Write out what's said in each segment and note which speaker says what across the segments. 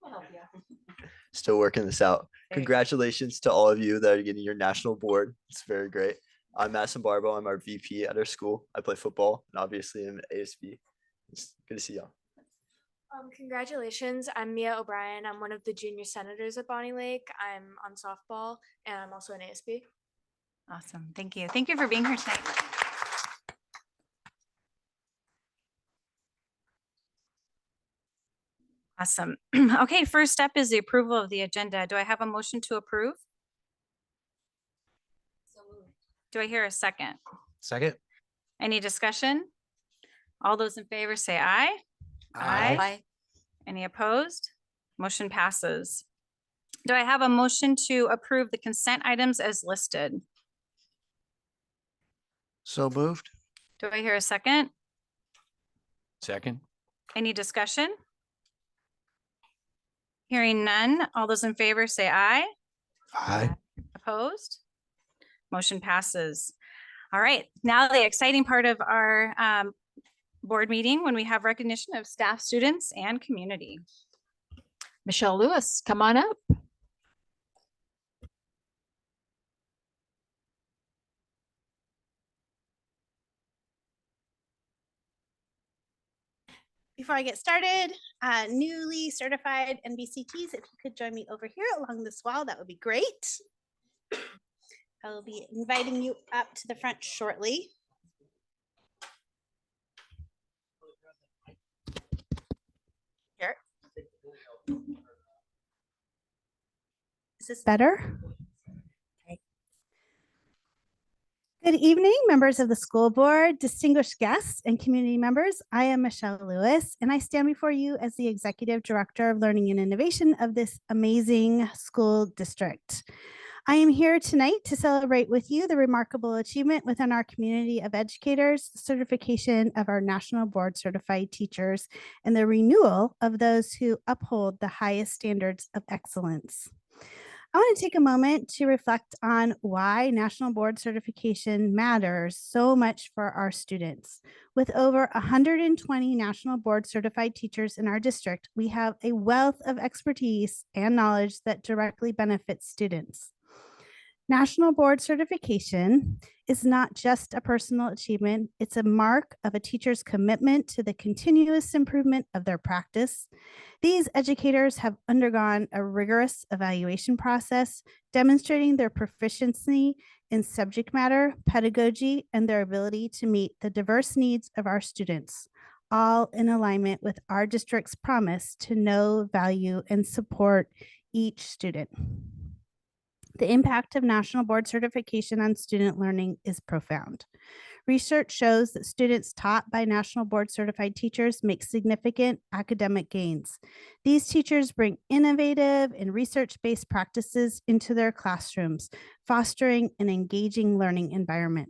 Speaker 1: I'll help you.
Speaker 2: Still working this out.
Speaker 1: There you go.
Speaker 2: Congratulations to all of you that are getting your national board. It's very great. I'm Madison Barbo. I'm our VP at our school. I play football and obviously I'm an ASB. It's good to see y'all.
Speaker 3: Congratulations. I'm Mia O'Brien. I'm one of the junior senators at Bonnie Lake. I'm on softball and I'm also an ASB.
Speaker 1: Awesome. Thank you. Thank you for being here tonight. Awesome. Okay, first step is the approval of the agenda. Do I have a motion to approve? Do I hear a second?
Speaker 4: Second.
Speaker 1: Any discussion? All those in favor say aye.
Speaker 4: Aye.
Speaker 1: Any opposed? Motion passes. Do I have a motion to approve the consent items as listed?
Speaker 4: So moved.
Speaker 1: Do I hear a second?
Speaker 4: Second.
Speaker 1: Any discussion? Hearing none, all those in favor say aye.
Speaker 4: Aye.
Speaker 1: Opposed? Motion passes. All right, now the exciting part of our board meeting when we have recognition of staff, students, and community.
Speaker 5: Michelle Lewis, come on up.
Speaker 6: Before I get started, newly certified NBCTs, if you could join me over here along this wall, that would be great. I will be inviting you up to the front shortly. Here. Is this better? Okay. Good evening, members of the school board, distinguished guests, and community members. I am Michelle Lewis, and I stand before you as the Executive Director of Learning and Innovation of this amazing school district. I am here tonight to celebrate with you the remarkable achievement within our community of educators, certification of our National Board Certified Teachers, and the renewal of those who uphold the highest standards of excellence. I want to take a moment to reflect on why National Board Certification matters so much for our students. With over 120 National Board Certified teachers in our district, we have a wealth of expertise and knowledge that directly benefits students. National Board Certification is not just a personal achievement, it's a mark of a teacher's commitment to the continuous improvement of their practice. These educators have undergone a rigorous evaluation process, demonstrating their proficiency in subject matter, pedagogy, and their ability to meet the diverse needs of our students, all in alignment with our district's promise to know, value, and support each student. The impact of National Board Certification on student learning is profound. Research shows that students taught by National Board Certified teachers make significant academic gains. These teachers bring innovative and research-based practices into their classrooms, fostering an engaging learning environment.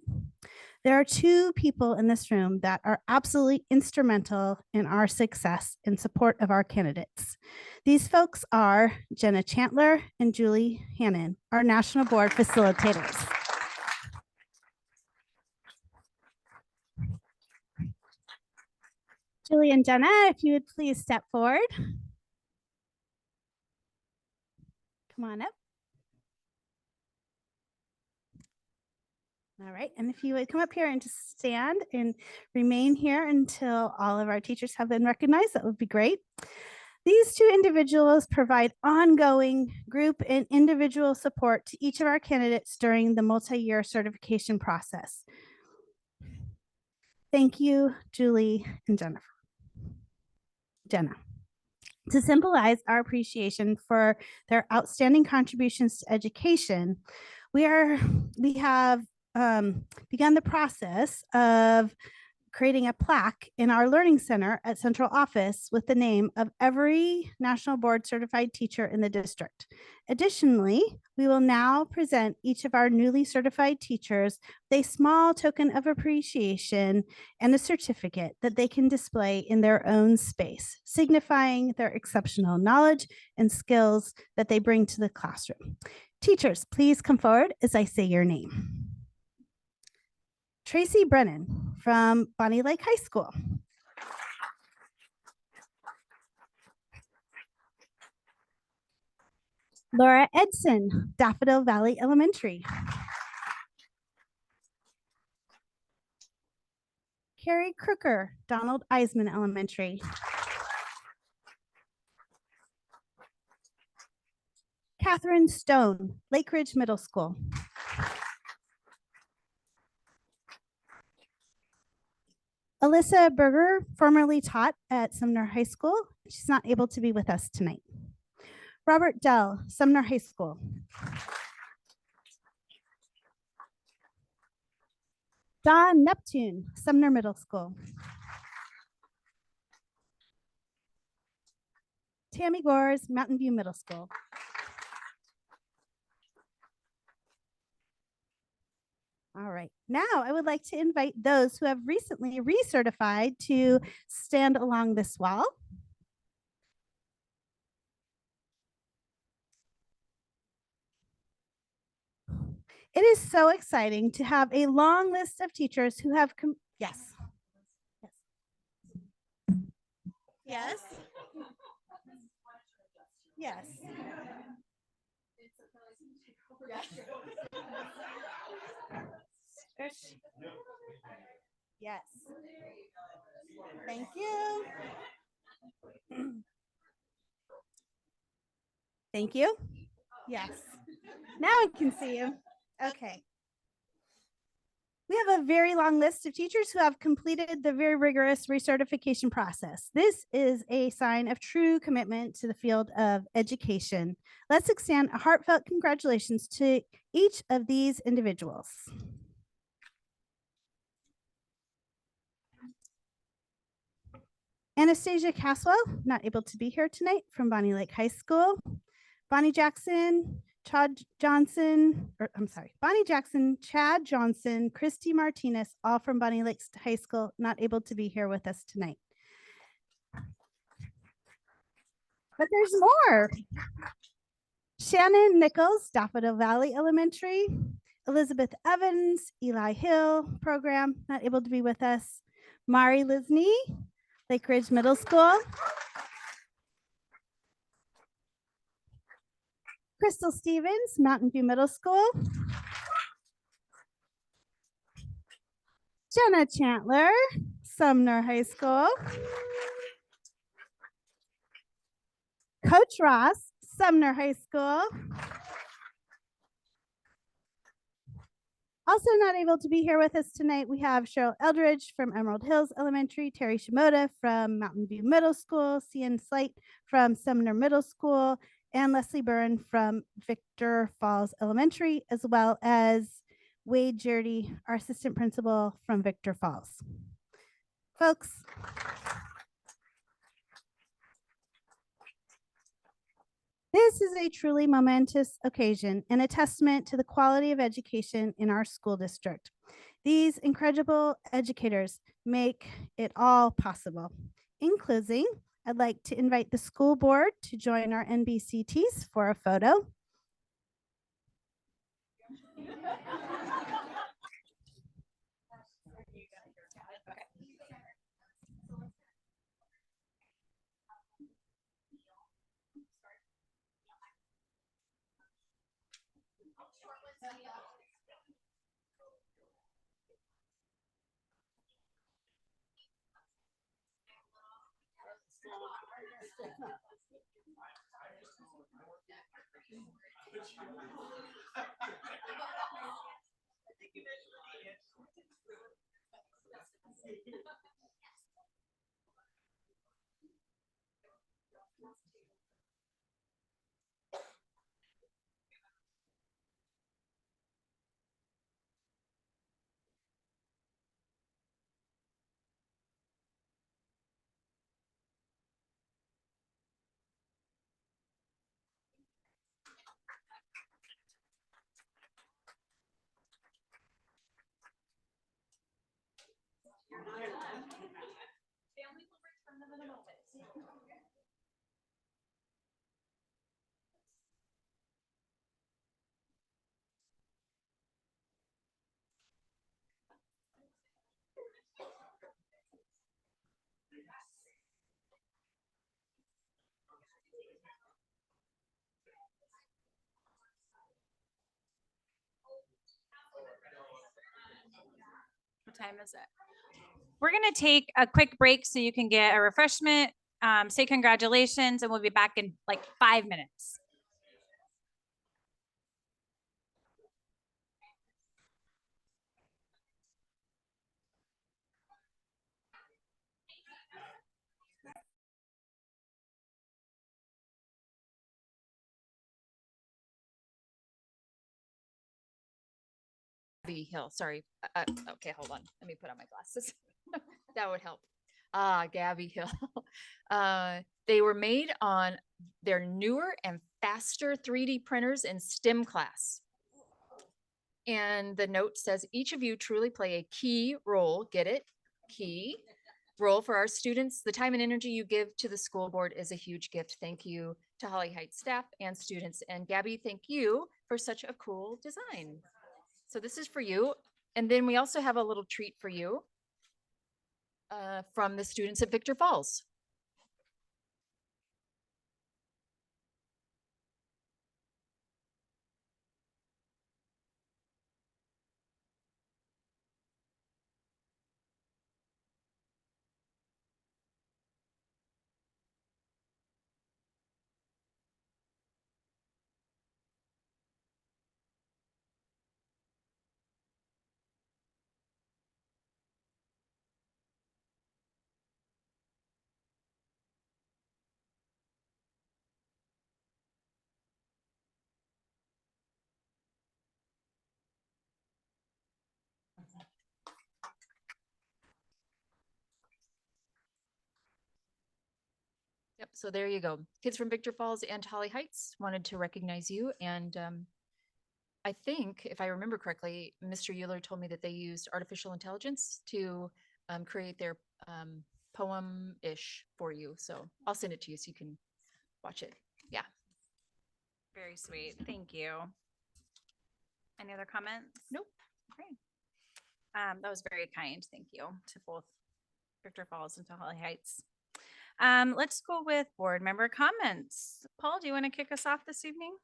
Speaker 6: There are two people in this room that are absolutely instrumental in our success in support of our candidates. These folks are Jenna Chandler and Julie Hannon, our National Board facilitators. Julie and Jenna, if you would please step forward. Come on up. All right, and if you would come up here and just stand and remain here until all of our teachers have been recognized, that would be great. These two individuals provide ongoing group and individual support to each of our candidates during the multi-year certification process. Thank you, Julie and Jennifer. Jenna. To symbolize our appreciation for their outstanding contributions to education, we have begun the process of creating a plaque in our learning center at central office with the name of every National Board Certified teacher in the district. Additionally, we will now present each of our newly certified teachers with a small token of appreciation and a certificate that they can display in their own space, signifying their exceptional knowledge and skills that they bring to the classroom. Teachers, please come forward as I say your name. Tracy Brennan from Bonnie Lake High School. Laura Edson, Daffodil Valley Elementary. Carrie Crooker, Donald Eisman Elementary. Catherine Stone, Lake Ridge Middle School. Alyssa Berger, formerly taught at Sumner High School. She's not able to be with us tonight. Robert Dell, Sumner High School. Don Neptune, Sumner Middle School. Tammy Gores, Mountain View Middle School. All right, now I would like to invite those who have recently recertified to stand along this wall. It is so exciting to have a long list of teachers who have, yes. Yes. Yes. Yes. Thank you. Thank you. Yes. Now I can see you. Okay. We have a very long list of teachers who have completed the very rigorous recertification process. This is a sign of true commitment to the field of education. Let's extend a heartfelt congratulations to each of these individuals. Anastasia Caswell, not able to be here tonight, from Bonnie Lake High School. Bonnie Jackson, Bonnie Jackson, Chad Johnson, Christy Martinez, all from Bonnie Lake High School, not able to be here with us tonight. But there's more. Shannon Nichols, Daffodil Valley Elementary. Elizabeth Evans, Eli Hill program, not able to be with us. Mari Lisney, Lake Ridge Middle School. Crystal Stevens, Mountain View Middle School. Jenna Chandler, Sumner High School. Coach Ross, Sumner High School. Also not able to be here with us tonight, we have Cheryl Eldridge from Emerald Hills Elementary, Terry Shimoda from Mountain View Middle School, Cian Slate from Sumner Middle School, and Leslie Byrne from Victor Falls Elementary, as well as Wade Jerdy, our assistant principal from Victor Falls. Folks, this is a truly momentous occasion and a testament to the quality of education in our school district. These incredible educators make it all possible. In closing, I'd like to invite the school board to join our NBCTs for a photo.
Speaker 1: What time is it? We're gonna take a quick break so you can get a refreshment, say congratulations, and we'll be back in like 5 minutes.
Speaker 5: Gabby Hill, sorry. Okay, hold on. Let me put on my glasses. That would help. Gabby Hill. They were made on their newer and faster 3D printers in STEM class. And the note says, each of you truly play a key role, get it? Key role for our students. The time and energy you give to the school board is a huge gift. Thank you to Holly Heights staff and students. And Gabby, thank you for such a cool design. So this is for you. And then we also have a little treat for you from the students at Victor Falls. Yep, so there you go. Kids from Victor Falls and Holly Heights wanted to recognize you. And I think, if I remember correctly, Mr. Euler told me that they used artificial intelligence to create their poem-ish for you. So I'll send it to you so you can watch it. Yeah.
Speaker 1: Very sweet. Thank you. Any other comments?
Speaker 5: Nope.
Speaker 1: Great. That was very kind. Thank you to both Victor Falls and to Holly Heights. Let's go with board member comments. Paul, do you want to kick us off this evening?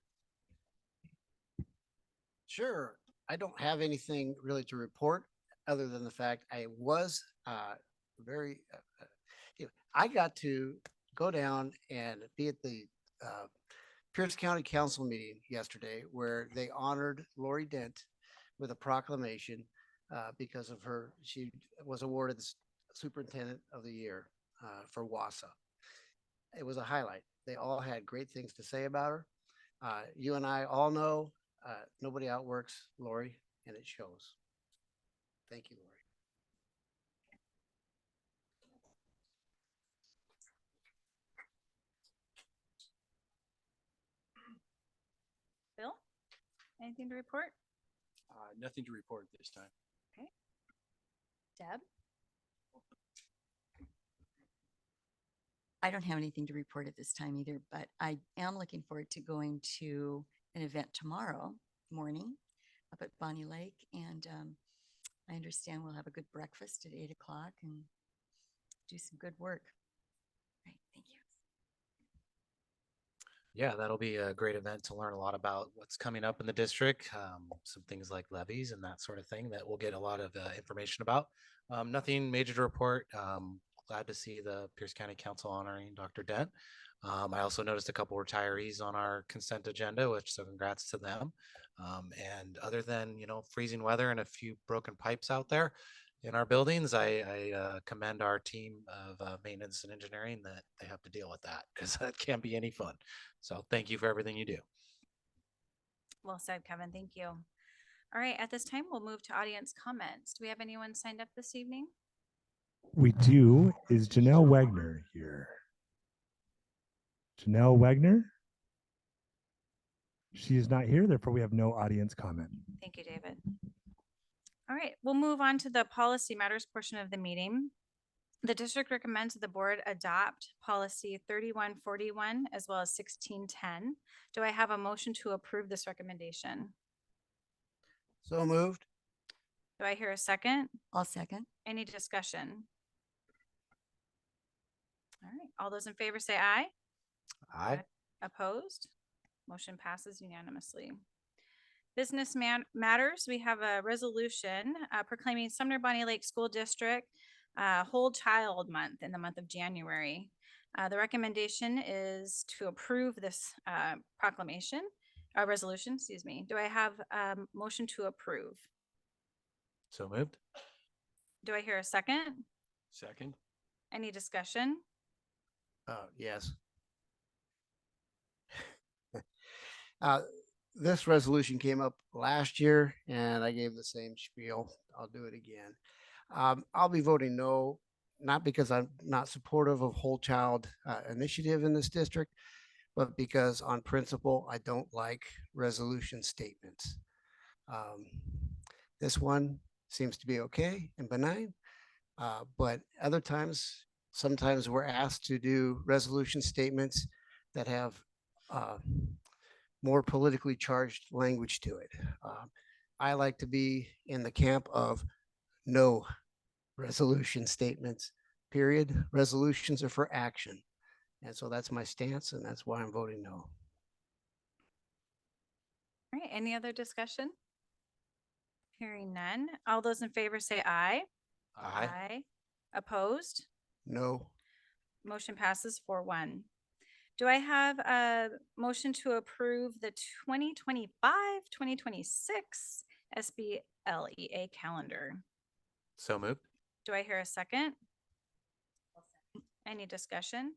Speaker 4: Sure. I don't have anything really to report other than the fact I was very, I got to go down and be at the Pierce County Council meeting yesterday where they honored Lori Dent with a proclamation because of her, she was awarded the Superintendent of the Year for WASA. It was a highlight. They all had great things to say about her. You and I all know nobody outworks Lori, and it shows. Thank you, Lori.
Speaker 1: Bill, anything to report?
Speaker 7: Nothing to report this time.
Speaker 1: Deb?
Speaker 8: I don't have anything to report at this time either, but I am looking forward to going to an event tomorrow morning up at Bonnie Lake. And I understand we'll have a good breakfast at 8 o'clock and do some good work. Right, thank you.
Speaker 9: Yeah, that'll be a great event to learn a lot about what's coming up in the district, some things like levies and that sort of thing that we'll get a lot of information about. Nothing major to report. Glad to see the Pierce County Council honoring Dr. Dent. I also noticed a couple retirees on our consent agenda, so congrats to them. And other than, freezing weather and a few broken pipes out there in our buildings, I commend our team of maintenance and engineering that they have to deal with that because that can't be any fun. So thank you for everything you do.
Speaker 1: Well said, Kevin. Thank you. All right, at this time, we'll move to audience comments. Do we have anyone signed up this evening?
Speaker 10: We do. Is Janelle Wagner here? Janelle Wagner? She is not here, therefore we have no audience comment.
Speaker 1: Thank you, David. All right, we'll move on to the policy matters portion of the meeting. The district recommends that the board adopt policy 3141 as well as 1610. Do I have a motion to approve this recommendation?
Speaker 4: So moved.
Speaker 1: Do I hear a second?
Speaker 8: I'll second.
Speaker 1: Any discussion? All right, all those in favor say aye.
Speaker 9: Aye.
Speaker 1: Opposed? Motion passes unanimously. Matters, we have a resolution proclaiming Sumner-Bonney Lake School District Whole Child Month in the month of January. The recommendation is to approve this resolution, excuse me. Do I have a motion to approve?
Speaker 9: So moved.
Speaker 1: Do I hear a second?
Speaker 7: Second.
Speaker 1: Any discussion?
Speaker 4: Yes. This resolution came up last year and I gave the same spiel. I'll do it again. I'll be voting no, not because I'm not supportive of whole child initiative in this district, but because on principle, I don't like resolution statements. This one seems to be okay and benign, but other times, sometimes we're asked to do resolution statements that have more politically charged language to it. I like to be in the camp of no resolution statements, period. Resolutions are for action. And so that's my stance, and that's why I'm voting no.
Speaker 1: All right, any other discussion? Hearing none. All those in favor say aye.
Speaker 9: Aye.
Speaker 1: Opposed?
Speaker 4: No.
Speaker 1: Motion passes 4-1. Do I have a motion to approve the 2025-2026 SBLEA calendar?
Speaker 9: So moved.
Speaker 1: Do I hear a second? Any discussion?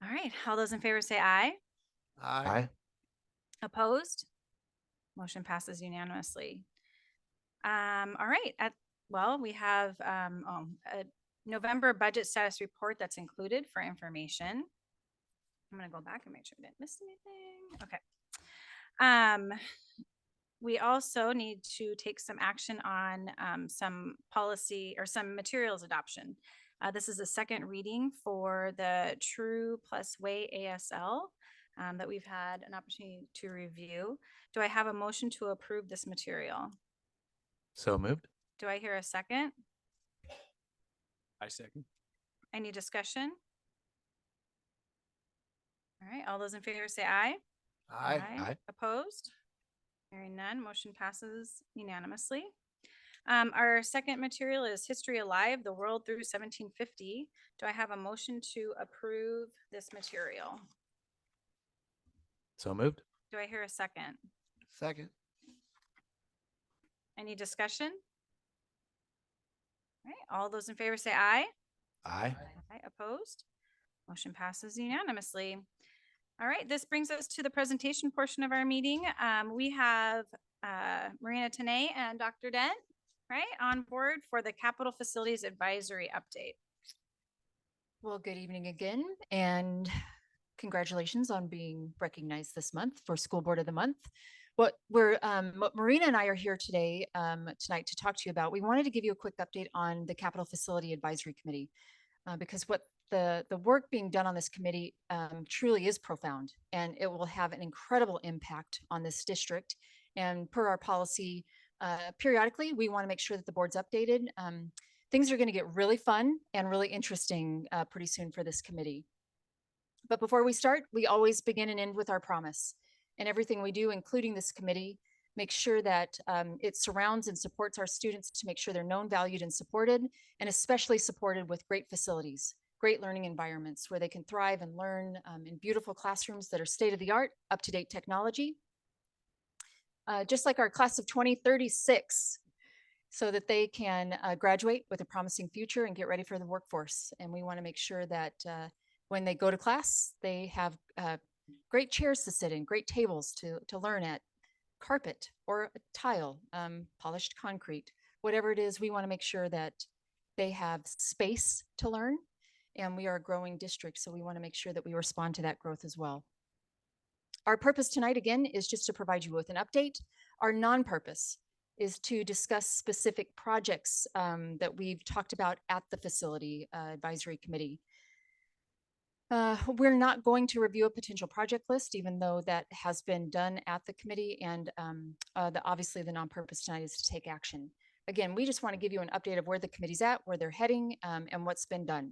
Speaker 1: All right, all those in favor say aye.
Speaker 9: Aye.
Speaker 1: Opposed? Motion passes unanimously. All right, we have a November budget status report that's included for information. I'm gonna go back and make sure I didn't miss anything. Okay. We also need to take some action on some policy or some materials adoption. This is a second reading for the True Plus Way ASL that we've had an opportunity to review. Do I have a motion to approve this material?
Speaker 9: So moved.
Speaker 1: Do I hear a second?
Speaker 7: I second.
Speaker 1: Any discussion? All right, all those in favor say aye.
Speaker 9: Aye.
Speaker 1: Opposed? Hearing none, motion passes unanimously. Our second material is History Alive, the World Through 1750. Do I have a motion to approve this material?
Speaker 9: So moved.
Speaker 1: Do I hear a second?
Speaker 4: Second.
Speaker 1: Any discussion? All right, all those in favor say aye.
Speaker 9: Aye.
Speaker 1: Aye. Opposed? Motion passes unanimously. All right, this brings us to the presentation portion of our meeting. We have Marina Tanay and Dr. Dent, right, on board for the Capital Facilities Advisory Update.
Speaker 5: Well, good evening again, and congratulations on being recognized this month for School Board of the Month. What Marina and I are here today, tonight to talk to you about, we wanted to give you a quick update on the Capital Facility Advisory Committee, because what the work being done on this committee truly is profound, and it will have an incredible impact on this district. And per our policy, periodically, we want to make sure that the board's updated. Things are going to get really fun and really interesting pretty soon for this committee. But before we start, we always begin and end with our promise. And everything we do, including this committee, make sure that it surrounds and supports our students to make sure they're known, valued, and supported, and especially supported with great facilities, great learning environments where they can thrive and learn in beautiful classrooms that are state-of-the-art, up-to-date technology. Just like our class of 2036, so that they can graduate with a promising future and get ready for the workforce. And we want to make sure that when they go to class, they have great chairs to sit in, great tables to learn at, carpet or tile, polished concrete, whatever it is, we want to make sure that they have space to learn. And we are a growing district, so we want to make sure that we respond to that growth as well. Our purpose tonight, again, is just to provide you with an update. Our non-purpose is to discuss specific projects that we've talked about at the Facility Advisory Committee. We're not going to review a potential project list, even though that has been done at the committee, and obviously the non-purpose tonight is to take action. Again, we just want to give you an update of where the committee's at, where they're heading, and what's been done.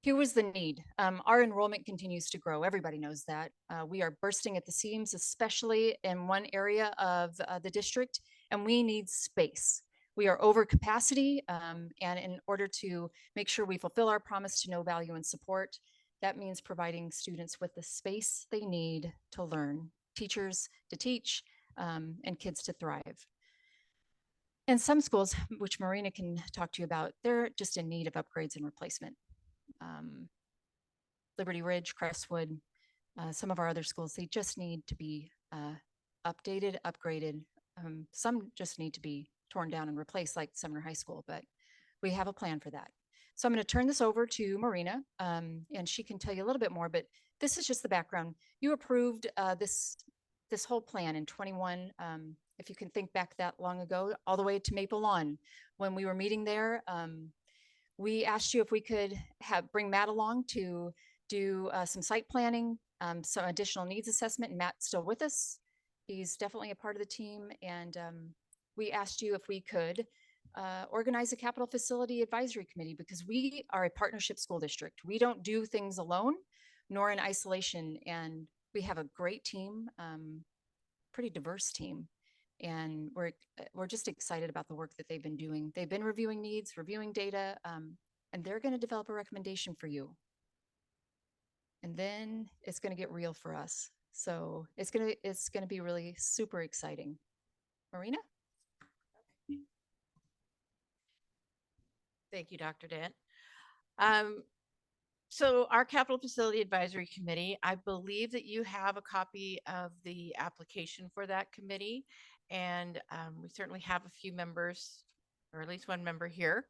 Speaker 5: Here was the need. Our enrollment continues to grow. Everybody knows that. We are bursting at the seams, especially in one area of the district, and we need space. We are over capacity, and in order to make sure we fulfill our promise to know, value, and support, that means providing students with the space they need to learn, teachers to teach, and kids to thrive. And some schools, which Marina can talk to you about, they're just in need of upgrades and replacement. Liberty Ridge, Crestwood, some of our other schools, they just need to be updated, upgraded. Some just need to be torn down and replaced like Sumner High School, but we have a plan for that. So I'm going to turn this over to Marina, and she can tell you a little bit more, but this is just the background. You approved this whole plan in 21, if you can think back that long ago, all the way to Maple Lawn. When we were meeting there, we asked you if we could bring Matt along to do some site planning, some additional needs assessment, and Matt's still with us. He's definitely a part of the team. And we asked you if we could organize a capital facility advisory committee, because we are a partnership school district. We don't do things alone, nor in isolation. And we have a great team, pretty diverse team. And we're just excited about the work that they've been doing. They've been reviewing needs, reviewing data, and they're going to develop a recommendation for you. And then it's going to get real for us. So it's going to be really super exciting. Marina?
Speaker 11: Thank you, Dr. Dent. So our Capital Facility Advisory Committee, I believe that you have a copy of the application for that committee. And we certainly have a few members, or at least one member here.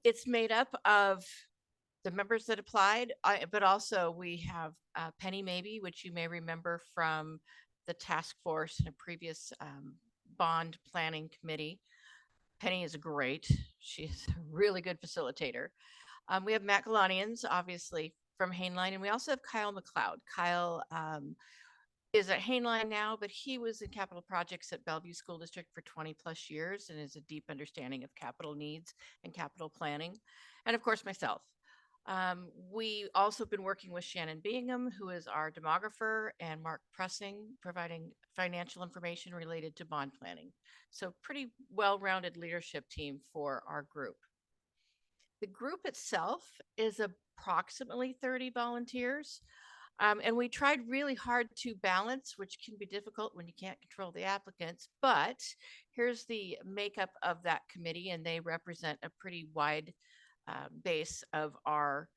Speaker 11: It's made up of the members that applied, but also we have Penny Maybe, which you may remember from the task force in a previous bond planning committee. Penny is great. She's a really good facilitator. We have Matt Galanians, obviously, from Hainline, and we also have Kyle McLeod. Kyle is at Hainline now, but he was in capital projects at Bellevue School District for 20 plus years and has a deep understanding of capital needs and capital planning. And of course, myself. We also been working with Shannon Bingham, who is our demographer, and Mark Pressing, providing financial information related to bond planning. So pretty well-rounded leadership team for our group. The group itself is approximately 30 volunteers. And we tried really hard to balance, which can be difficult when you can't control the applicants, but here's the makeup of that committee, and they represent a pretty wide base of our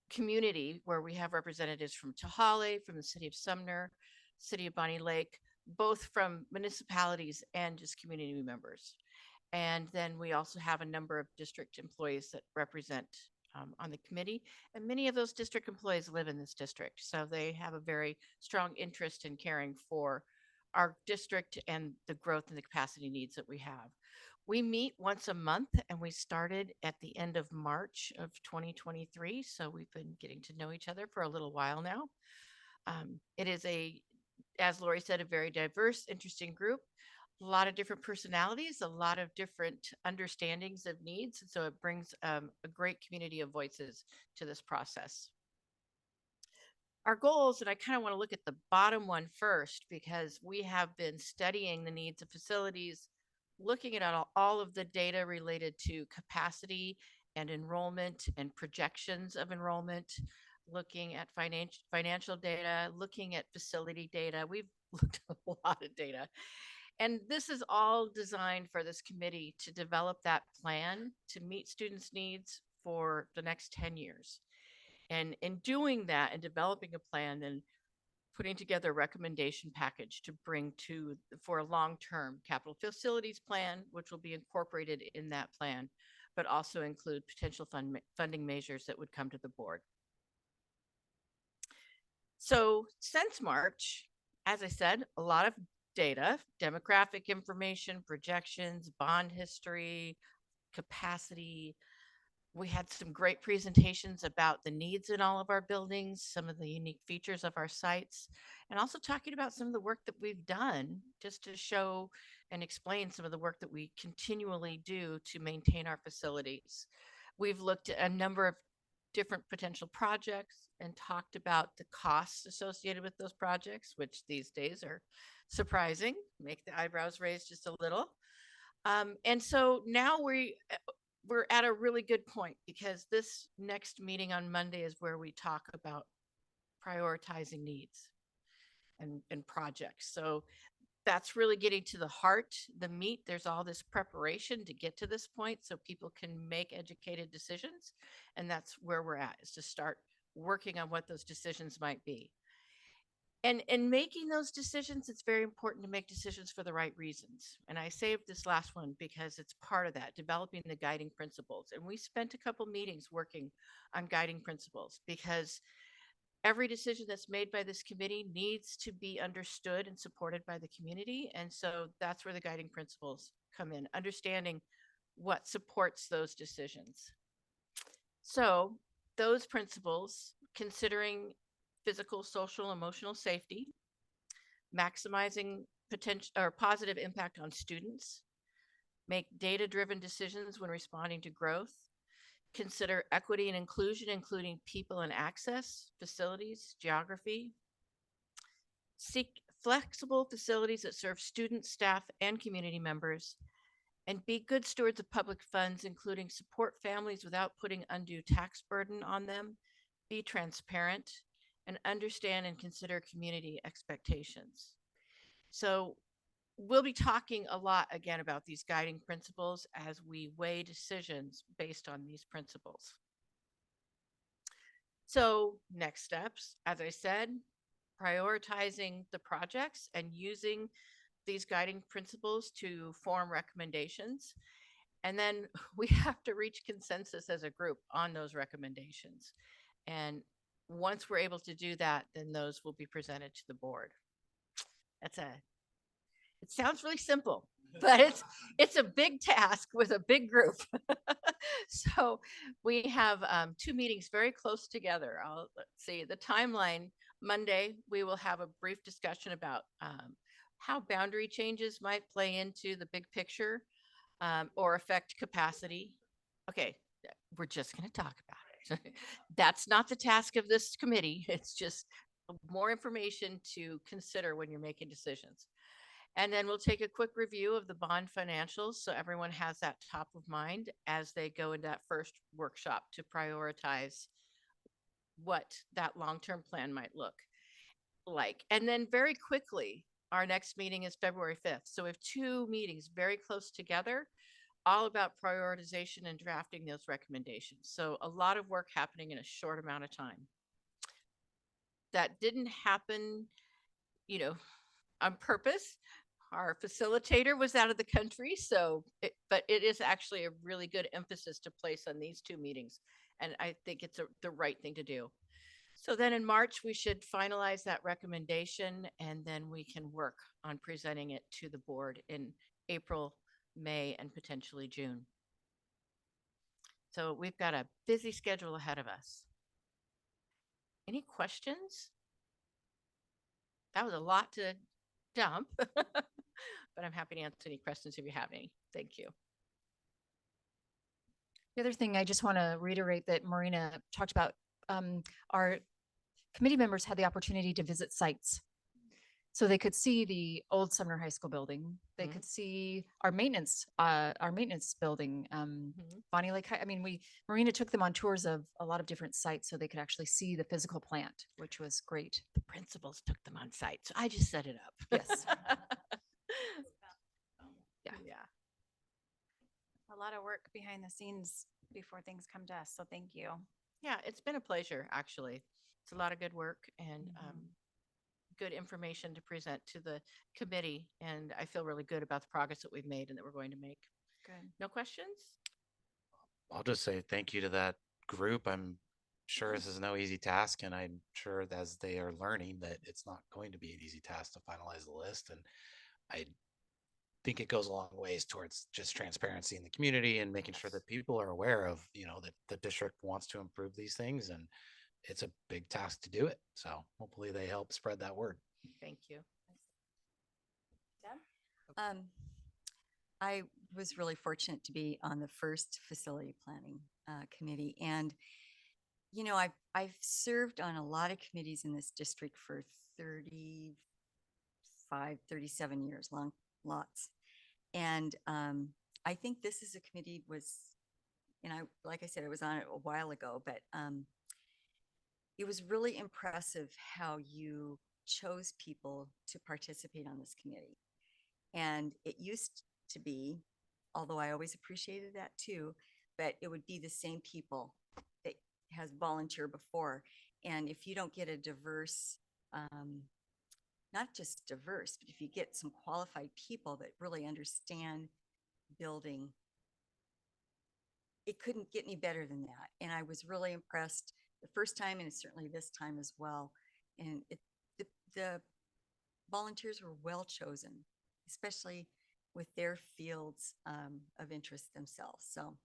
Speaker 11: community, where we have representatives from Tahale, from the city of Sumner, city of Bonnie Lake, both from municipalities and just community members. And then we also have a number of district employees that represent on the committee. And many of those district employees live in this district. So they have a very strong interest in caring for our district and the growth and the capacity needs that we have. We meet once a month, and we started at the end of March of 2023. So we've been getting to know each other for a little while now. It is as Lori said, a very diverse, interesting group. A lot of different personalities, a lot of different understandings of needs. And so it brings a great community of voices to this process. Our goals, and I kind of want to look at the bottom one first, because we have been studying the needs of facilities, looking at all of the data related to capacity and enrollment and projections of enrollment, looking at financial data, looking at facility data. We've looked at a lot of data. And this is all designed for this committee to develop that plan to meet students' needs for the next 10 years. And in doing that and developing a plan, then putting together a recommendation package to bring for a long-term capital facilities plan, which will be incorporated in that plan, but also include potential funding measures that would come to the board. So since March, as I said, a lot of data, demographic information, projections, bond history, capacity. We had some great presentations about the needs in all of our buildings, some of the unique features of our sites, and also talking about some of the work that we've done just to show and explain some of the work that we continually do to maintain our facilities. We've looked at a number of different potential projects and talked about the costs associated with those projects, which these days are surprising, make the eyebrows raise just a little. And so now we're at a really good point because this next meeting on Monday is where we talk about prioritizing needs and projects. So that's really getting to the heart, the meat. There's all this preparation to get to this point so people can make educated decisions. And that's where we're at, is to start working on what those decisions might be. And in making those decisions, it's very important to make decisions for the right reasons. And I saved this last one because it's part of that, developing the guiding principles. And we spent a couple meetings working on guiding principles because every decision that's made by this committee needs to be understood and supported by the community. And so that's where the guiding principles come in, understanding what supports those decisions. So those principles, considering physical, social, emotional safety, maximizing potential or positive impact on students, make data-driven decisions when responding to growth, consider equity and inclusion, including people and access, facilities, geography, seek flexible facilities that serve students, staff, and community members, and be good stewards of public funds, including support families without putting undue tax burden on them, be transparent, and understand and consider community expectations. So we'll be talking a lot again about these guiding principles as we weigh decisions based on these principles. So next steps, as I said, prioritizing the projects and using these guiding principles to form recommendations. And then we have to reach consensus as a group on those recommendations. And once we're able to do that, then those will be presented to the board. It sounds really simple, but it's a big task with a big group. So we have 2 meetings very close together. Let's see, the timeline. Monday, we will have a brief discussion about how boundary changes might play into the big picture or affect capacity. Okay, we're just going to talk about it. That's not the task of this committee. It's just more information to consider when you're making decisions. And then we'll take a quick review of the bond financials so everyone has that top of mind as they go into that first workshop to prioritize what that long-term plan might look like. And then very quickly, our next meeting is February 5th. So we have 2 meetings very close together, all about prioritization and drafting those recommendations. So a lot of work happening in a short amount of time. That didn't happen, on purpose. Our facilitator was out of the country, but it is actually a really good emphasis to place on these 2 meetings. And I think it's the right thing to do. So then in March, we should finalize that recommendation, and then we can work on presenting it to the board in April, May, and potentially June. So we've got a busy schedule ahead of us. Any questions? That was a lot to dump, but I'm happy to answer any questions if you have any. Thank you.
Speaker 5: The other thing I just want to reiterate that Marina talked about, our committee members had the opportunity to visit sites. So they could see the old Sumner High School building. They could see our maintenance building, Bonnie Lake High. I mean, Marina took them on tours of a lot of different sites so they could actually see the physical plant, which was great.
Speaker 11: The principals took them on site, so I just set it up.
Speaker 5: Yes.
Speaker 11: Yeah.
Speaker 1: A lot of work behind the scenes before things come to us. So thank you.
Speaker 11: Yeah, it's been a pleasure, actually. It's a lot of good work and good information to present to the committee. And I feel really good about the progress that we've made and that we're going to make.
Speaker 1: Good.
Speaker 11: No questions?
Speaker 9: I'll just say thank you to that group. I'm sure this is no easy task, and I'm sure that as they are learning that it's not going to be an easy task to finalize the list. And I think it goes a long ways towards just transparency in the community and making sure that people are aware of, that the district wants to improve these things, and it's a big task to do it. So hopefully they help spread that word.
Speaker 11: Thank you.
Speaker 8: I was really fortunate to be on the first facility planning committee, and you know, I've served on a lot of committees in this district for 35, 37 years, lots. And I think this is a committee and like I said, I was on it a while ago, but it was really impressive how you chose people to participate on this committee. And it used to be, although I always appreciated that too, but it would be the same people that has volunteered before. And if you don't get a diverse, not just diverse, but if you get some qualified people that really understand building, it couldn't get any better than that. And I was really impressed the first time and certainly this time as well. And the volunteers were well chosen, especially with their fields of interest themselves. So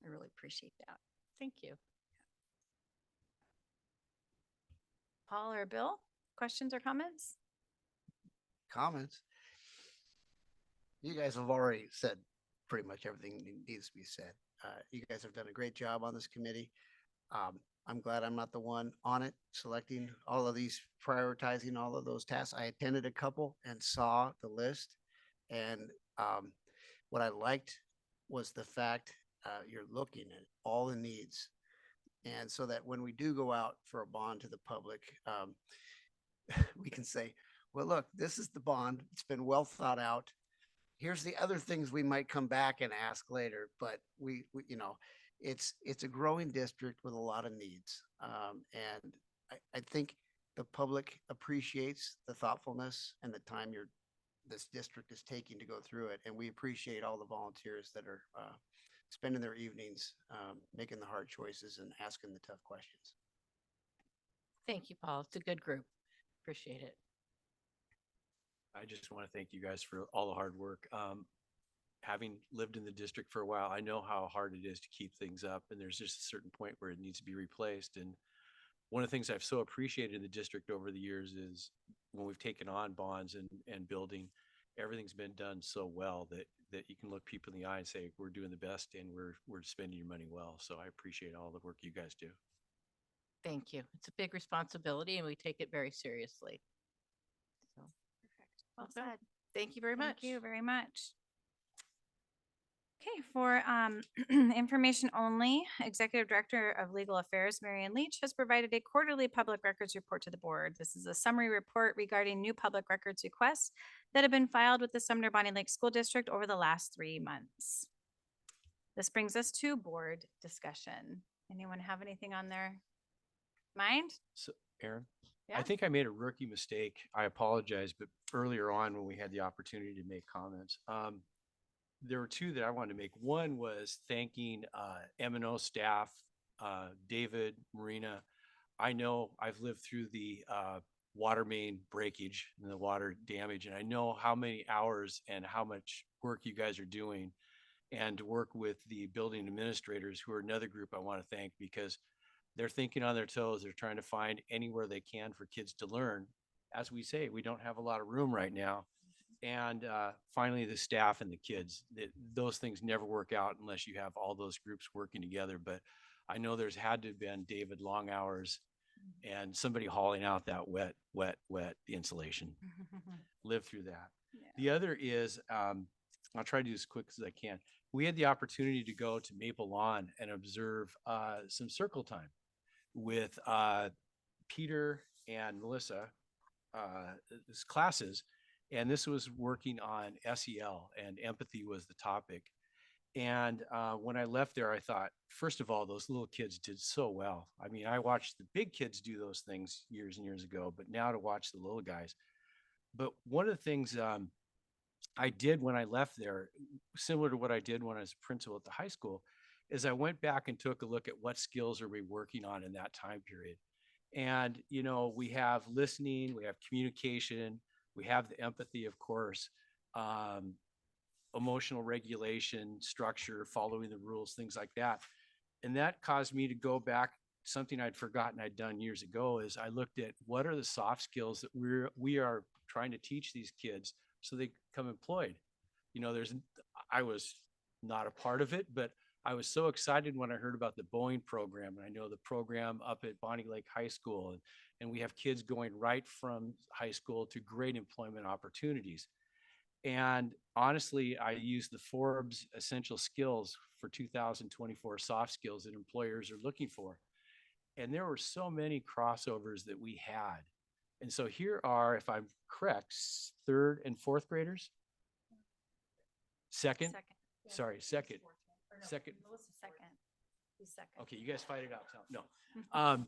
Speaker 8: I really appreciate that.
Speaker 11: Thank you.
Speaker 1: Paul or Bill, questions or comments?
Speaker 4: Comments? You guys have already said pretty much everything that needs to be said. You guys have done a great job on this committee. I'm glad I'm not the one on it, selecting all of these, prioritizing all of those tasks. I attended a couple and saw the list. And what I liked was the fact you're looking at all the needs. And so that when we do go out for a bond to the public, we can say, well, look, this is the bond. It's been well thought out. Here's the other things we might come back and ask later, but we you know, it's a growing district with a lot of needs. And I think the public appreciates the thoughtfulness and the time this district is taking to go through it. And we appreciate all the volunteers that are spending their evenings making the hard choices and asking the tough questions.
Speaker 11: Thank you, Paul. It's a good group. Appreciate it.
Speaker 7: I just want to thank you guys for all the hard work. Having lived in the district for a while, I know how hard it is to keep things up, and there's just a certain point where it needs to be replaced. And one of the things I've so appreciated in the district over the years is when we've taken on bonds and building, everything's been done so well that you can look people in the eye and say, we're doing the best and we're spending your money well. So I appreciate all the work you guys do.
Speaker 11: Thank you. It's a big responsibility and we take it very seriously. So,
Speaker 1: Perfect. Well
Speaker 11: okay.
Speaker 1: said.
Speaker 11: Thank you very much.
Speaker 1: Thank you very much. Okay, for information only, Executive Director of Legal Affairs, Marion Leach, has provided a quarterly public records report to the board. This is a summary report regarding new public records requests that have been filed with the Sumner-Bonney Lake School District over the last 3 months. This brings us to board discussion. Anyone have anything on their mind?
Speaker 7: So Aaron,
Speaker 1: Yeah.
Speaker 7: I think I made a rookie mistake. I apologize, but earlier on when we had the opportunity to make comments, there were 2 that I wanted to make. One was thanking M&O staff, David, Marina. I know I've lived through the water main breakage and the water damage, and I know how many hours and how much work you guys are doing, and to work with the building administrators, who are another group I want to thank, because they're thinking on their toes. They're trying to find anywhere they can for kids to learn. As we say, we don't have a lot of room right now. And finally, the staff and the kids. Those things never work out unless you have all those groups working together. But I know there's had to have been, David, long hours and somebody hauling out that wet insulation. Live through that.
Speaker 1: Yeah.
Speaker 7: The other is, I'll try to do as quick as I can. We had the opportunity to go to Maple Lawn and observe some circle time with Peter and Melissa, his classes. And this was working on SEL, and empathy was the topic. And when I left there, I thought, first of all, those little kids did so well. I mean, I watched the big kids do those things years and years ago, but now to watch the little guys. But one of the things I did when I left there, similar to what I did when I was a principal at the high school, is I went back and took a look at what skills are we working on in that time period. And, you know, we have listening, we have communication, we have the empathy, of course, emotional regulation, structure, following the rules, things like that. And that caused me to go back. Something I'd forgotten I'd done years ago is I looked at what are the soft skills that we are trying to teach these kids so they become employed. You know, I was not a part of it, but I was so excited when I heard about the Boeing program, and I know the program up at Bonnie Lake High School, and we have kids going right from high school to great employment opportunities. And honestly, I use the Forbes essential skills for 2024 soft skills that employers are looking for. And there were so many crossovers that we had. And so here are, if I'm correct, third and fourth graders. Second, sorry, second, second.
Speaker 1: Melissa second. Who's second?
Speaker 7: Okay, you guys fight it out. No.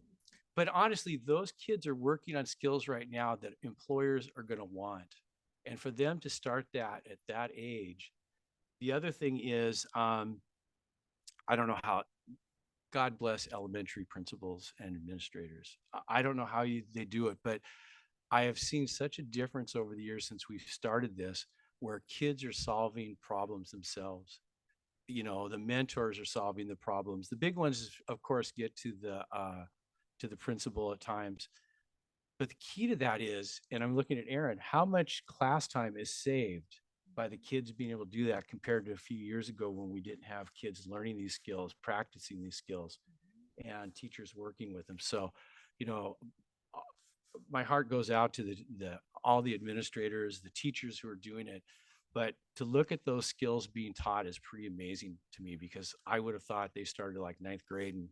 Speaker 7: But honestly, those kids are working on skills right now that employers are going to want. And for them to start that at that age, the other thing is, I don't know how, God bless elementary principals and administrators. I don't know how they do it, but I have seen such a difference over the years since we've started this, where kids are solving problems themselves. You know, the mentors are solving the problems. The big ones, of course, get to the principal at times. But the key to that is, and I'm looking at Aaron, how much class time is saved by the kids being able to do that compared to a few years ago when we didn't have kids learning these skills, practicing these skills, and teachers working with them. So, you know, my heart goes out to the all the administrators, the teachers who are doing it. But to look at those skills being taught is pretty amazing to me, because I would have thought they started like ninth grade, and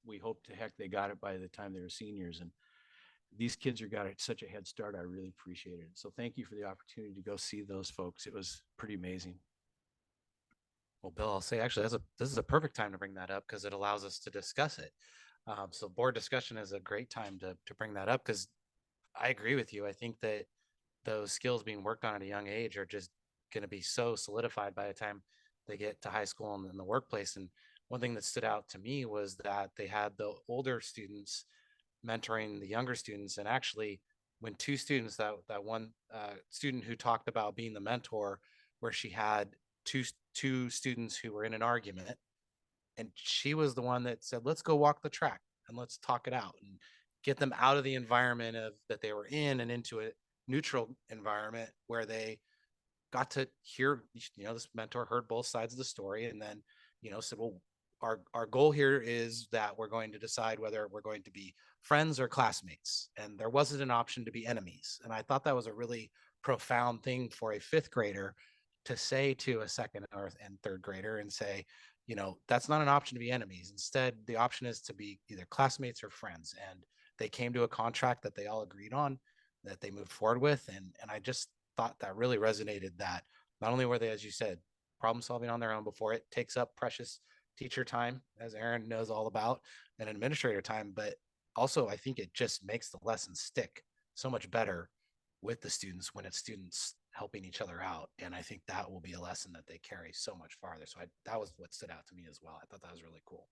Speaker 7: we hope to heck they got it by the time they were seniors. And these kids are got such a head start. I really appreciate it. So thank you for the opportunity to go see those folks. It was pretty amazing.
Speaker 9: Well, Bill, I'll say actually this is a perfect time to bring that up because it allows us to discuss it. So board discussion is a great time to bring that up, because I agree with you. I think that those skills being worked on at a young age are just going to be so solidified by the time they get to high school and in the workplace. And one thing that stood out to me was that they had the older students mentoring the younger students. And actually, when two students, that one student who talked about being the mentor, where she had two students who were in an argument, and she was the one that said, let's go walk the track and let's talk it out and get them out of the environment of that they were in and into a neutral environment where they got to hear, this mentor heard both sides of the story, and then, said, well, our goal here is that we're going to decide whether we're going to be friends or classmates. And there wasn't an option to be enemies. And I thought that was a really profound thing for a fifth grader to say to a second and third grader, and say, that's not an option to be enemies. Instead, the option is to be either classmates or friends. And they came to a contract that they all agreed on, that they moved forward with. And I just thought that really resonated, that not only were they, as you said, problem solving on their own before it takes up precious teacher time, as Aaron knows all about, and administrator time, but also I think it just makes the lesson stick so much better with the students when it's students helping each other out. And I think that will be a lesson that they carry so much farther. So that was what stood out to me as well. I thought that was really cool.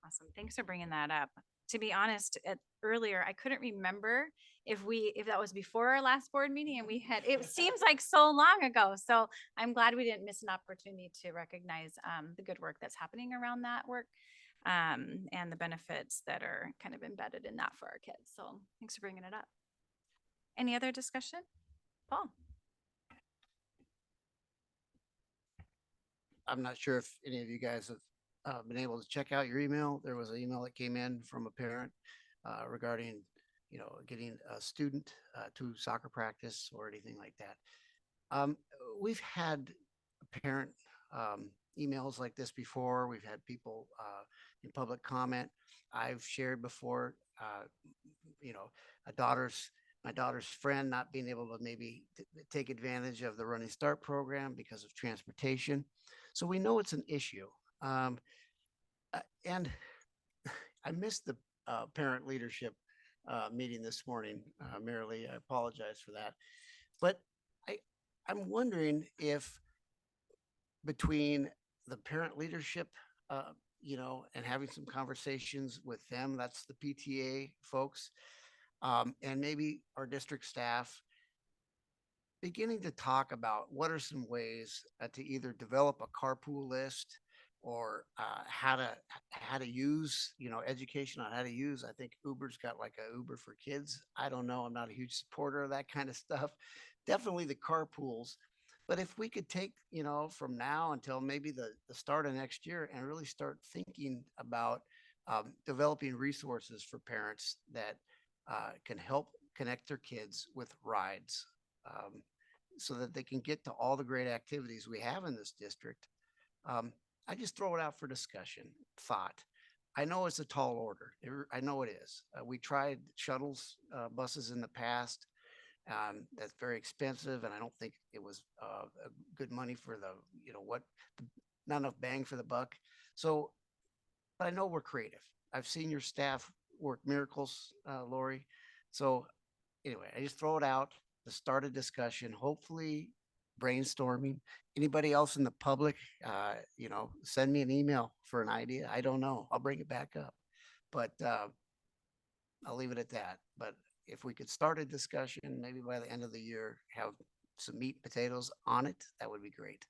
Speaker 1: Awesome. Thanks for bringing that up. To be honest, earlier, I couldn't remember if that was before our last board meeting, and it seems like so long ago. So I'm glad we didn't miss an opportunity to recognize the good work that's happening around that work, and the benefits that are kind of embedded in that for our kids. So thanks for bringing it up. Any other discussion? Paul?
Speaker 4: I'm not sure if any of you guys have been able to check out your email. There was an email that came in from a parent regarding, getting a student to soccer practice or anything like that. We've had parent emails like this before. We've had people in public comment. I've shared before, my daughter's friend not being able to maybe take advantage of the Running Start program because of transportation. So we know it's an issue. And I missed the parent leadership meeting this morning, Marilee. I apologize for that. But I'm wondering if between the parent leadership, and having some conversations with them, that's the PTA folks, and maybe our district staff, beginning to talk about what are some ways to either develop a carpool list or how to use, education on how to use. I think Uber's got like a Uber for kids. I don't know. I'm not a huge supporter of that kind of stuff. Definitely the carpools. But if we could take, from now until maybe the start of next year and really start thinking about developing resources for parents that can help connect their kids with rides, so that they can get to all the great activities we have in this district. Um, I just throw it out for discussion, thought. I know it's a tall order. I know it is. We tried shuttles, buses in the past. That's very expensive, and I don't think it was a good money for the, not enough bang for the buck. So, but I know we're creative. I've seen your staff work miracles, Lori. So anyway, I just throw it out to start a discussion, hopefully brainstorming. Anybody else in the public, send me an email for an idea. I don't know. I'll bring it back up, but I'll leave it at that. But if we could start a discussion, maybe by the end of the year, have some meat and potatoes on it, that would be great.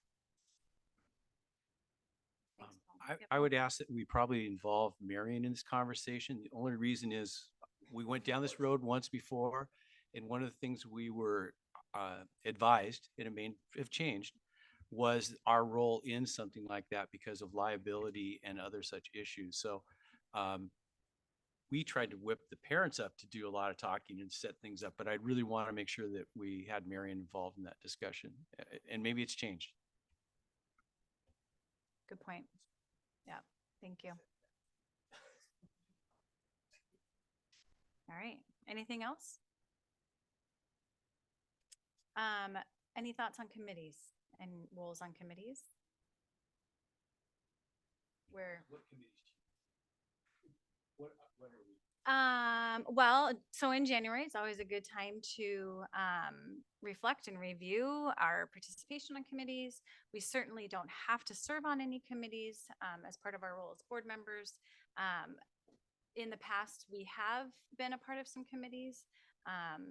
Speaker 1: Thanks, Paul. Yep.
Speaker 7: I would ask that we probably involve Marion in this conversation. The only reason is we went down this road once before, and one of the things we were advised, and it may have changed, was our role in something like that because of liability and other such issues. So we tried to whip the parents up to do a lot of talking and set things up, but I really want to make sure that we had Marion involved in that discussion, and maybe it's changed.
Speaker 1: Good point. Yeah, thank you. All right, anything else? Any thoughts on committees and roles on committees? Where?
Speaker 7: What committees? What are we?
Speaker 1: Well, so in January, it's always a good time to reflect and review our participation on committees. We certainly don't have to serve on any committees as part of our role as board members. In the past, we have been a part of some committees.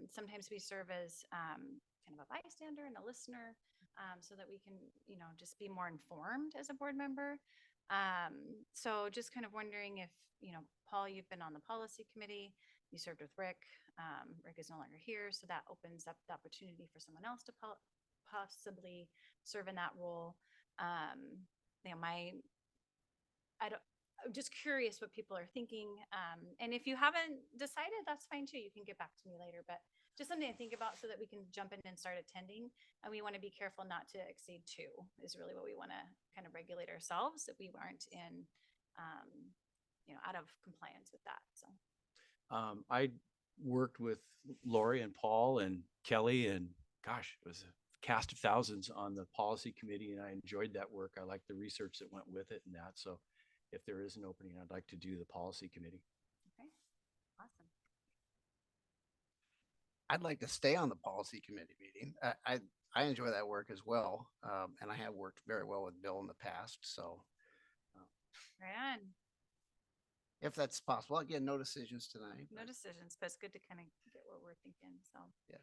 Speaker 1: Sometimes we serve as kind of a bystander and a listener, so that we can, just be more informed as a board member. So just kind of wondering if, Paul, you've been on the policy committee, you served with Rick. Rick is no longer here, so that opens up the opportunity for someone else to possibly serve in that role. I'm just curious what people are thinking. And if you haven't decided, that's fine too. You can get back to me later, but just something to think about so that we can jump in and start attending. And we want to be careful not to exceed 2 is really what we want to kind of regulate ourselves, that we aren't in, out of compliance with that. So
Speaker 7: I worked with Lori and Paul and Kelly, and gosh, it was a cast of thousands on the policy committee, and I enjoyed that work. I liked the research that went with it and that. So if there is an opening, I'd like to do the policy committee.
Speaker 1: okay, awesome.
Speaker 4: I'd like to stay on the policy committee meeting. I enjoy that work as well. And I have worked very well with Bill in the past. So
Speaker 1: Right on.
Speaker 4: if that's possible, again, no decisions tonight.
Speaker 1: No decisions, but it's good to kind of get what we're thinking. So
Speaker 4: Yeah.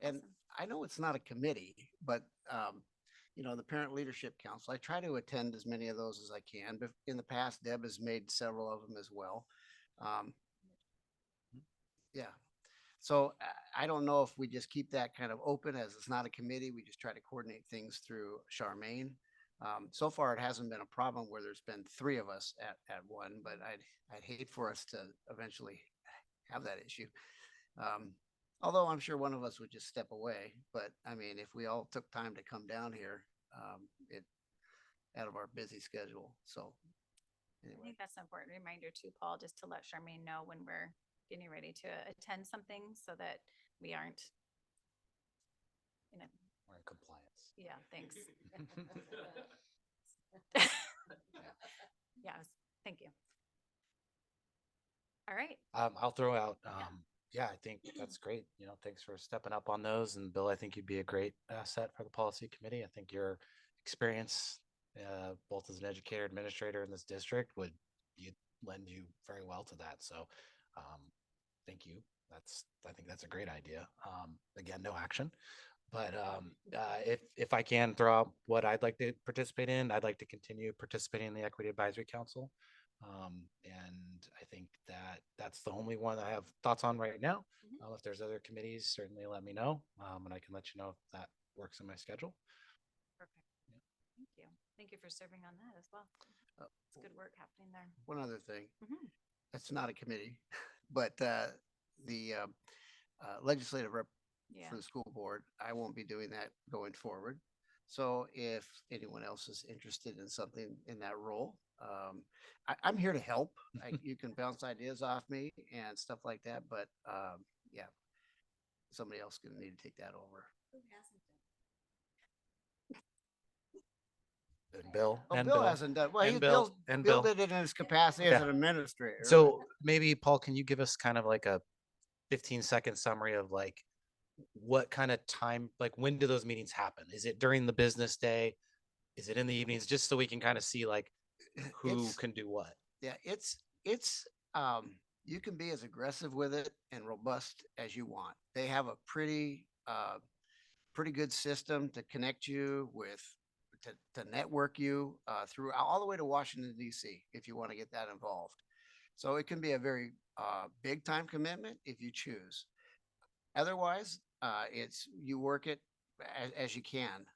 Speaker 4: And
Speaker 1: awesome.
Speaker 4: I know it's not a committee, but the Parent Leadership Council, I try to attend as many of those as I can. But in the past, Deb has made several of them as well. Yeah. So I don't know if we just keep that kind of open, as it's not a committee. We just try to coordinate things through Charmaine. So far, it hasn't been a problem where there's been 3 of us at one, but I'd hate for us to eventually have that issue. Although I'm sure one of us would just step away. But I mean, if we all took time to come down here, it out of our busy schedule. So
Speaker 1: I
Speaker 4: anyway,
Speaker 1: think that's an important reminder too, Paul, just to let Charmaine know when we're getting ready to attend something so that we aren't,
Speaker 9: We're in compliance.
Speaker 1: yeah, thanks. Yes, thank you. All right.
Speaker 9: I'll throw out,
Speaker 1: Yeah.
Speaker 9: yeah, I think that's great. Thanks for stepping up on those. And Bill, I think you'd be a great asset for the policy committee. I think your experience, both as an educator, administrator in this district, would lend you very well to that. So, thank you. I think that's a great idea. Again, no action, but if I can throw out what I'd like to participate in, I'd like to continue participating in the Equity Advisory Council. And I think that's the only one I have thoughts on right now. If there's other committees, certainly let me know, and I can let you know if that works in my schedule.
Speaker 1: Thank you for serving on that as well. It's good work happening there.
Speaker 4: One other thing,
Speaker 1: Mhm.
Speaker 4: that's not a committee, but the legislative rep
Speaker 1: Yeah.
Speaker 4: for the school board, I won't be doing that going forward. So if anyone else is interested in something in that role, I'm here to help. You can bounce ideas off me and stuff like that, but yeah, somebody else gonna need to take that over.
Speaker 9: And Bill.
Speaker 4: Oh,
Speaker 9: and
Speaker 4: Bill hasn't done, well,
Speaker 9: and Bill,
Speaker 4: Bill did it in his capacity as
Speaker 9: Yeah.
Speaker 4: an administrator. but-
Speaker 9: So maybe Paul, can you give us kind of like a 15-second summary of like what kind of time, like when do those meetings happen? Is it during the business day? Is it in the evenings? Just so we can kind of see like who
Speaker 4: It's-
Speaker 9: can do what.
Speaker 4: Yeah, you can be as aggressive with it and robust as you want. They have a pretty good system to connect you with, to network you through all the way to Washington DC if you want to get that involved. So it can be a very big time commitment if you choose. Otherwise, it's you work it as you can.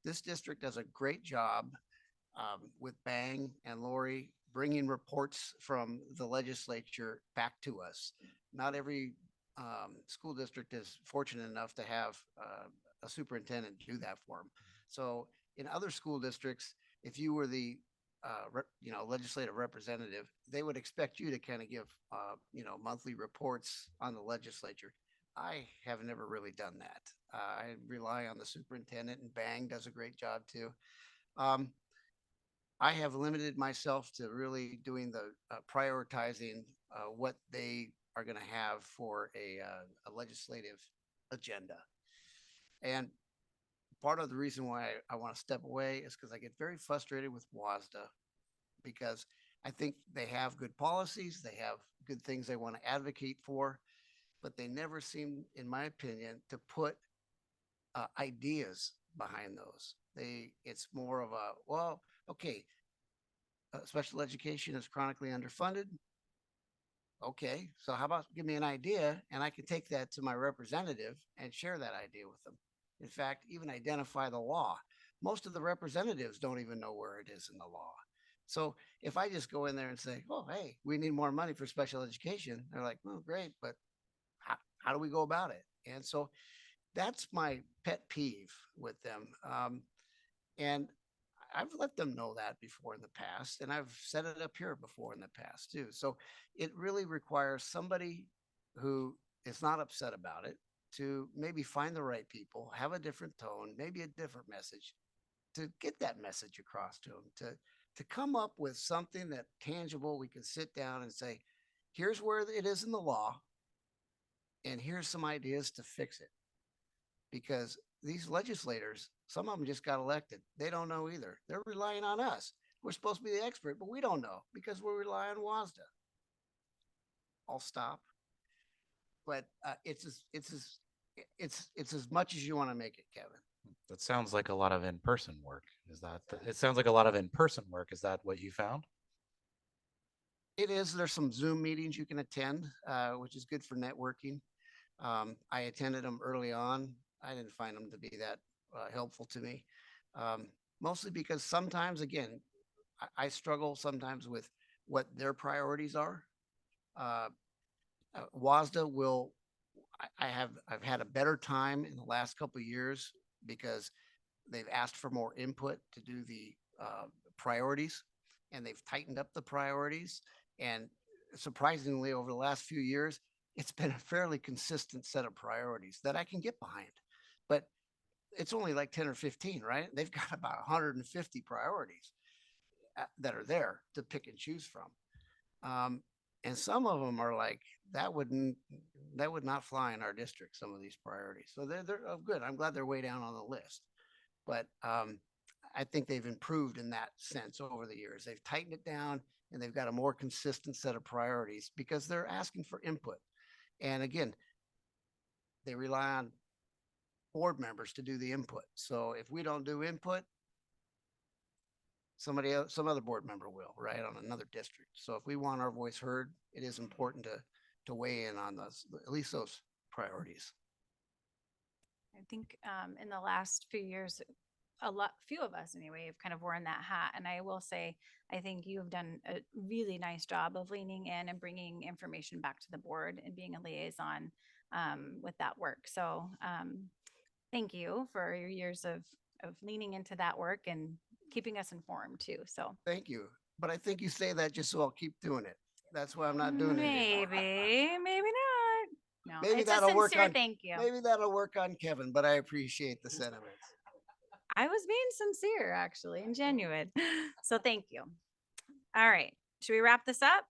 Speaker 4: This district does a great job with Bang and Lori bringing reports from the legislature back to us. Not every school district is fortunate enough to have a superintendent do that for them. So in other school districts, if you were the legislative representative, they would expect you to kind of give monthly reports on the legislature. I have never really done that. I rely on the superintendent, and Bang does a great job too. I have limited myself to really doing the prioritizing what they are going to have for a legislative agenda. And part of the reason why I want to step away is because I get very frustrated with WASDA, because I think they have good policies, they have good things they want to advocate for, but they never seem, in my opinion, to put ideas behind those. It's more of a, well, okay, special education is chronically underfunded. Okay, so how about give me an idea and I can take that to my representative and share that idea with them. In fact, even identify the law. Most of the representatives don't even know where it is in the law. So if I just go in there and say, oh, hey, we need more money for special education, they're like, well, great, but how do we go about it? And so that's my pet peeve with them. And I've let them know that before in the past, and I've set it up here before in the past too. So it really requires somebody who is not upset about it to maybe find the right people, have a different tone, maybe a different message, to get that message across to them, to come up with something that tangible we can sit down and say, here's where it is in the law, and here's some ideas to fix it. Because these legislators, some of them just got elected. They don't know either. They're relying on us. We're supposed to be the expert, but we don't know because we rely on WASDA. I'll stop. But it's as much as you want to make it, Kevin.
Speaker 9: That sounds like a lot of in-person work. It sounds like a lot of in-person work. Is that what you found?
Speaker 4: It is. There's some Zoom meetings you can attend, which is good for networking. I attended them early on. I didn't find them to be that helpful to me, mostly because sometimes, again, I struggle sometimes with what their priorities are. WASDA will, I've had a better time in the last couple of years because they've asked for more input to do the priorities, and they've tightened up the priorities. And surprisingly, over the last few years, it's been a fairly consistent set of priorities that I can get behind. But it's only like 10 or 15, right? They've got about 150 priorities that are there to pick and choose from. And some of them are like, that would not fly in our district, some of these priorities. So they're good. I'm glad they're way down on the list. But I think they've improved in that sense over the years. They've tightened it down, and they've got a more consistent set of priorities because they're asking for input. And again, they rely on board members to do the input. So if we don't do input, somebody else, some other board member will, right, on another district. So if we want our voice heard, it is important to weigh in on those, at least those priorities.
Speaker 1: I think in the last few years, few of us anyway, have kind of worn that hat. And I will say, I think you have done a really nice job of leaning in and bringing information back to the board and being a liaison with that work. So thank you for your years of leaning into that work and keeping us informed too. So
Speaker 4: Thank you. But I think you say that just so I'll keep doing it. That's why I'm not doing it anymore.
Speaker 1: maybe not. No,
Speaker 4: Maybe
Speaker 1: it's a
Speaker 4: that'll work
Speaker 1: sincere
Speaker 4: on,
Speaker 1: thank you.
Speaker 4: maybe that'll work on Kevin, but I appreciate the sentiments.
Speaker 1: I was being sincere actually and genuine. So thank you. All right. Should we wrap this up?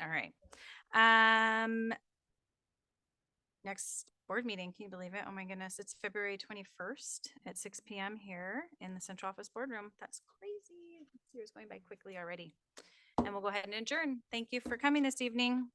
Speaker 1: All right. Next board meeting, can you believe it? Oh my goodness, it's February 21st at 6 p.m. here in the central office boardroom. That's crazy. This year's going by quickly already. And we'll go ahead and adjourn. Thank you for coming this evening.